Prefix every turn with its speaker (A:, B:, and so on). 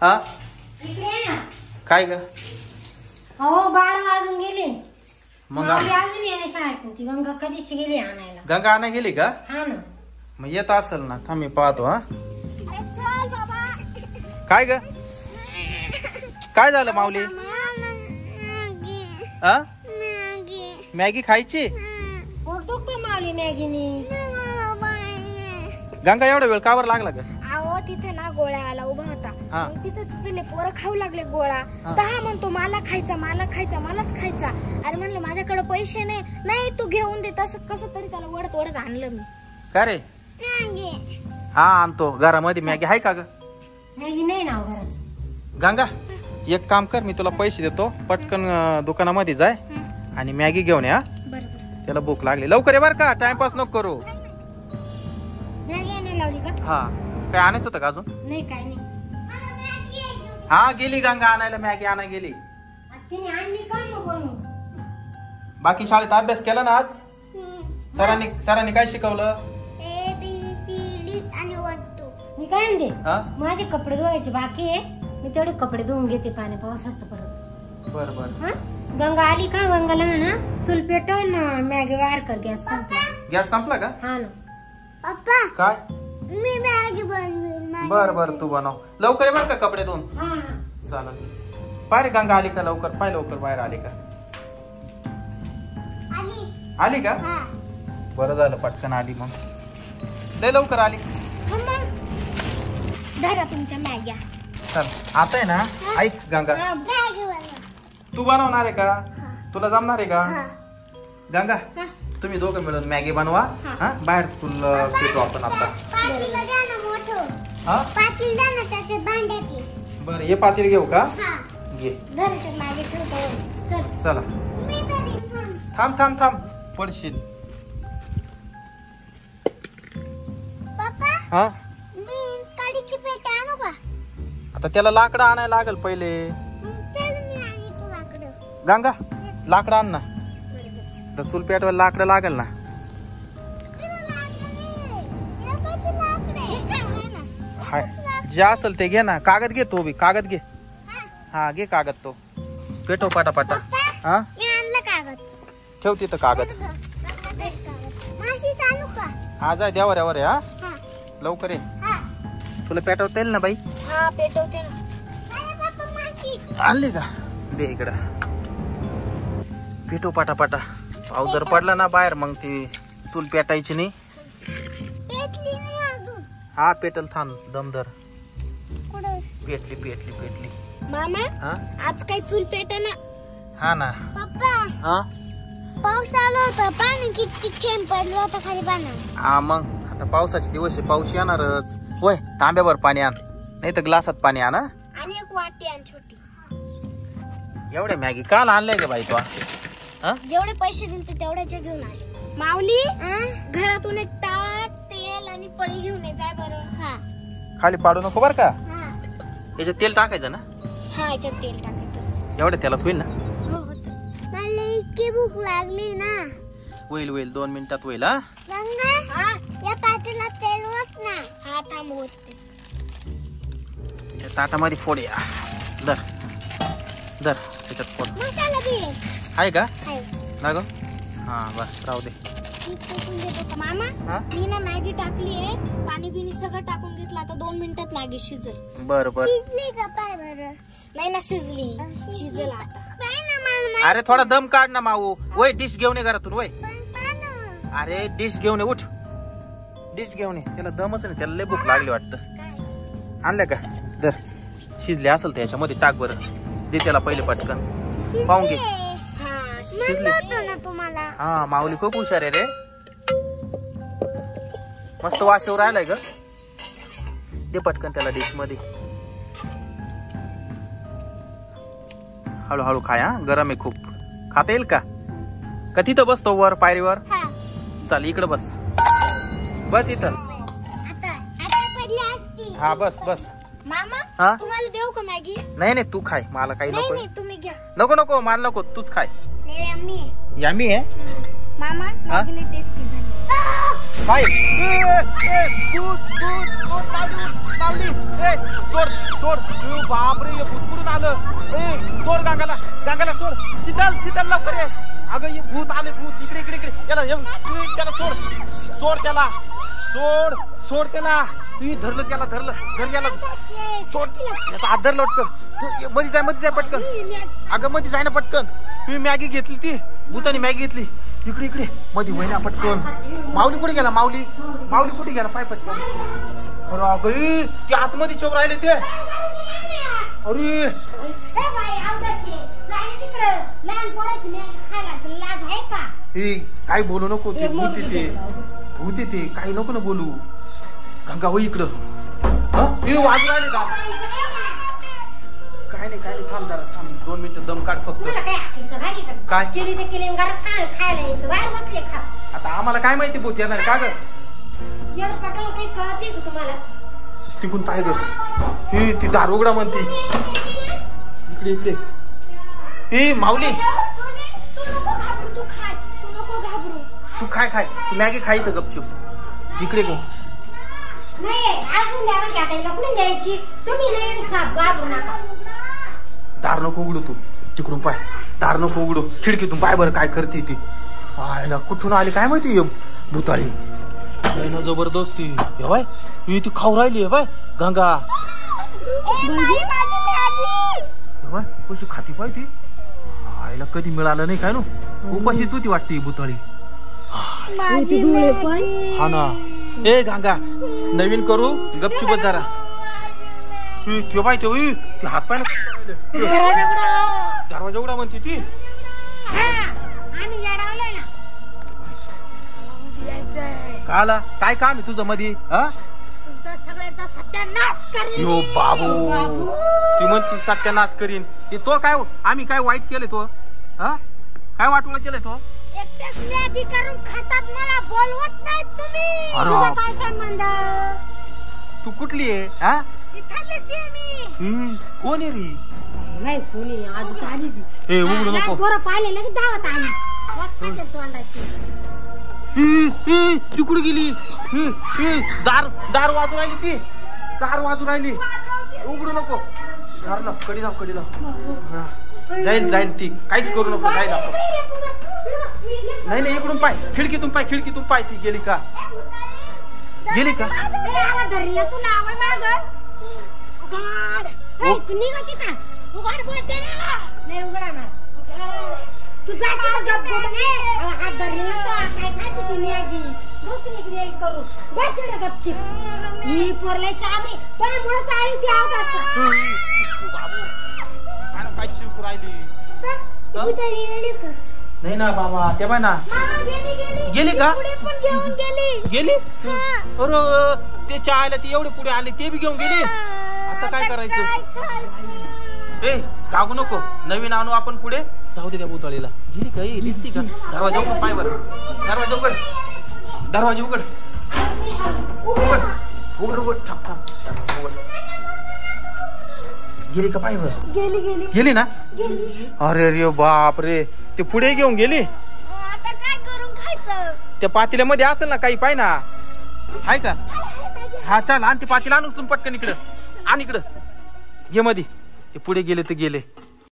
A: हा
B: इकडे ये ना.
A: काय ग?
B: हो 12 वाजून गेले.
A: मग
B: अजून येणे शाळेत. ती गंगा कधीची गेली आणायला.
A: गंगा आणा गेली का?
B: हा ना.
A: मग येत असेल ना. थांब मी पाहतो. हा काय ग? काय झालं माऊली? हा मॅगी खायची?
B: पोट दुखते माऊली मॅगीनी.
A: गंगा एवढा वेळ कावर लागला ग?
C: अहो तिथे ना गोळ्यावाला उभा होता.
A: हा.
C: मग तिथे तिथले पोरं खाऊ लागले गोळा. तर हा म्हणतो मला खायचा मलाच खायचा. अरे म्हणलं माझ्याकडे पैसे नाही तू घेऊन दे. तसं कसं तरी त्याला ओढत आणलं मी.
A: का रे? हा आणतो. घरामध्ये मॅगी आहे का ग?
B: मॅगी नाही ना घरात.
A: गंगा एक काम कर, मी तुला पैसे देतो. पटकन दुकानामध्ये जाय आणि मॅगी घेऊन या.
C: बरोबर.
A: त्याला भूक लागली. लवकर ये बर का, टाइमपास नको करू.
B: मॅगी नाही लावली का?
A: हा काय आणायचं होतं का अजून?
B: नाही काय नाही.
A: हा गेली गंगा आणायला, मॅगी आणायला गेली.
B: तिने आणली का मग बनवून?
A: बाकी शाळेत अभ्यास केला ना आज? सरांनी काय शिकवलं?
C: ABCD आणि 1 2.
B: मी काय म्हणते,
A: हा
B: माझे कपडे धुवायचे बाकी आहे. मी तेवढे कपडे धुवून घेते पाणी पावसाचं परत.
A: बर बर.
B: हा गंगा आली का? गंगाला म्हणा चूल पेटव ना, मॅगी बाहेर कर. गॅस संपला.
A: गॅस संपला का?
B: हा ना.
C: पप्पा
A: काय?
C: मी मॅगी बनवेल.
A: बर बर तू बनव. लवकर ये बर का कपडे धुवून.
B: हा
A: चालत. पाय रे गंगा आली का? लवकर पाय, लवकर बाहेर आली का? आली का? बरं झालं पटकन आली. मग लय लवकर आली.
C: धरा तुमच्या मॅग्या.
A: चल आता आहे ना, ऐक गंगा, तू बनवणार आहे का? तुला जमणार आहे का? गंगा तुम्ही दोघं मिळून मॅगी बनवा. हा बाहेर चूल पेटू आपण आता. हा बर हे पातील घेऊ का? घे. चला थांब थांब थांब पडशील. हा आता त्याला लाकडं आणायला लागल पहिले. गंगा लाकडं आण ना. तर चूल पेटवायला लाकडं लागल ना. हाय जे असेल ते घे ना. कागद घे, तो बी कागद घे. हा घे कागद, तो पेटव पाटापाटा. हा ठेव तिथं कागद. हा जाय देवाऱ्यावर आहे. हा लवकर ये. तुला पेटवता येईल ना बाई?
C: हा पेटवते ना.
A: आणली का? दे इकडं. पेटव पाटापाटा. पाऊस जर पडला ना बाहेर मग ती चूल पेटायची नाही. हा पेटल. थांब दमदर. पेटली पेटली पेटली.
C: मामा
A: हा
C: आज काही चूल पेटना.
A: हा ना.
C: पप्पा
A: हा
C: पाऊस आला होता. पाणी किती थेंब पडलं होतं खाली पाण्यात.
A: हा मग आता पावसाचे दिवस आहे, पाऊस येणारच. होय तांब्यावर पाणी आण, नाही तर ग्लासात पाणी आण.
C: आणि एक वाटी आण छोटी.
A: एवढे मॅगी काल आणलंय का बाई तू?
C: जेवढे पैसे दिले तेवढ्याचे घेऊन आले. माऊली घरातून एक ताट, तेल आणि पळी घेऊन ये जाय बरं. हा
A: खाली पाडू नको बर का.
C: हा
A: याच्यात तेल टाकायचं ना.
C: हा याच्यात तेल टाकायचं.
A: एवढ्या तेलात होईल ना?
C: हो होतं. मला इतकी भूक लागली ना.
A: होईल होईल 2 मिनिटात होईल. हा
C: गंगा या पातेला तेल होत ना. हा थांब होते.
A: ताटामध्ये फोड. या दर दर त्याच्यात फोड.
C: मसाला बी
A: आहे का?
C: आहे
A: ना ग? हा बस राहू दे.
C: मामा मी ना मॅगी टाकली आहे. पाणी बिनी सगळं टाकून घेतलं. आता 2 मिनिटात मॅगी शिजल.
A: बर बर.
C: शिजली का पाय बरं? नाही ना शिजली. शिजल आता.
A: अरे थोडा दम काढ ना माऊ. वय डिश घेऊन ये घरातून. वय अरे डिश घेऊन ये. उठ डिश घेऊन ये. त्याला दमच नाही. त्याला लय भूक लागली वाटतं. आणलं का? दर शिजले असेल त्याच्यामध्ये टाक बरं. दे त्याला पहिले पटकन. पाहून घे.
C: शिजली तुम्हाला.
A: हा माऊली खूप हुशार आहे रे. मस्त वास येऊ राहिलाय ग. दे पटकन त्याला डिश मध्ये. हळूहळू खाय. हा गरम आहे खूप. खाता येईल का? का तिथं बसतो वर पायरीवर? चल इकडे बस. बस इथं. हा बस बस.
C: मामा
A: हा
C: तुम्हाला देऊ का मॅगी?
A: नाही नाही तू खाय. मला काही नको.
C: नाही तुम्ही घ्या.
A: नको नको मला नको. तूच खाय.
C: यम्मी
A: आहे
C: मामा. मॅगी लई टेस्टी झाली.
A: काय? दूध दूध दूध. माऊली सोड सोड बापरे हे भूत कुठून आलं ए सोड गंगाला सोड शीतल लवकर ये अगं हे भूत आले भूत इकडे याला त्याला सोड त्याला सोड त्याला धरलं याला सोड याचा हात धरलं पटकन मध्ये जाय पटकन अगं मध्ये जाय ना पटकन तुम्ही मॅगी घेतली ती भूतानी मॅगी घेतली इकडे मध्ये वहिना पटकन माऊली कुठे गेला माऊली कुठे गेला पाय पटकन अरे अगं ते आतमध्ये चोर राहिले ते अरे काय बोलू नको ते भूत ते काही नको ना बोलू गंगा हो इकडं वाजू राहिले का काय नाही थांब जरा थांब 2 मिनिटं दम काढ फक्त काय
B: केली ते केली घरात खायला यायचं बाहेर बसले खात
A: आता आम्हाला काय माहिती भूत येणार का ग
B: एवढं पटायला काही कळत नाही का तुम्हाला
A: तिकून पाय ग ती दार उघडा म्हणते इकडे हे माऊली तू खाय तू मॅगी खाय तर गपचूप इकडे ग
B: नाही अजून द्यावं की आता लपडून द्यायची तुम्ही नाही घाबरू नका
A: दार नको उघडू तू तिकडून पाय दार नको उघडू खिडकीतून पाय बरं काय करते ती आयला कुठून आली काय माहिती भूताळी ना जबरदस्ती हे बाय ती खाऊ राहिली बाय गंगा बाय कशी खाती पाय ती आईला कधी मिळालं नाही काय नो उपाशीच होती वाटते भूताळी हा ना ए गंगा नवीन करू गपचूप जरा त्यो बाय त्यो ते हात पाय दरवाजा उघडा म्हणते ती
B: आम्ही येडावलोय ना
A: काला काय काम आहे तुझं मध्ये
C: तुमचा सगळ्याचा सत्यानाश करीन
A: यो बाबू ती म्हणती सत्यानाश करीन ते तो काय आम्ही काय वाईट केले तो काय वाटवलं केलंय तो
C: एकटेच मॅगी करून खातात मला बोलवत नाही तुम्ही
B: तुझा काय संबंध
A: तू कुठली आहे
C: इथलीच आहे मी
A: कोण आहे रे
B: नाही कोणी आज आली ती
A: ए उघडू नको
B: पोरं पाहिले लगेच दावत आली वस्ताच्या तोंडाची
A: ती कुठे गेली दार वाजू राहिली ती दार वाजू राहिली उघडू नको दार लाव कडी लाव जाईल ती काहीच करू नको जाईल नाही इकडून पाय खिडकीतून पाय ती गेली का
C: धरलं तुला आवड माग तू निघती का उघड बोलते ना
B: नाही उघडणार तू जाते का गप हात धरले ना तो काय खाते ती मॅगी दुसरी क्रिया करू बस इकडे गपचिप ही पोरलाय चाबी त्यामुळे चाळी ती आवत
A: काय चिरकू राहिली नाही ना बाबा ते बाय ना गेली का गेली अरे ते चायला ती एवढे पुढे आले ते बी घेऊन गेली आता काय करायचं ए गागू नको नवीन आणू आपण पुढे जाऊ दे त्या भूताळीला गेली का दिसती का दरवाजा उघड पाय बर दरवाजा उघड थांब उघड गेली का पाय बर गेली ना अरे बाप रे ते पुढे घेऊन गेली
C: आता काय करून खायचं
A: त्या पातेल्यामध्ये असेल ना काही पाय ना आहे का हा चल आणि ते पातेला आणून पटकन इकडं घे मध्ये ते पुढे गेले तर गेले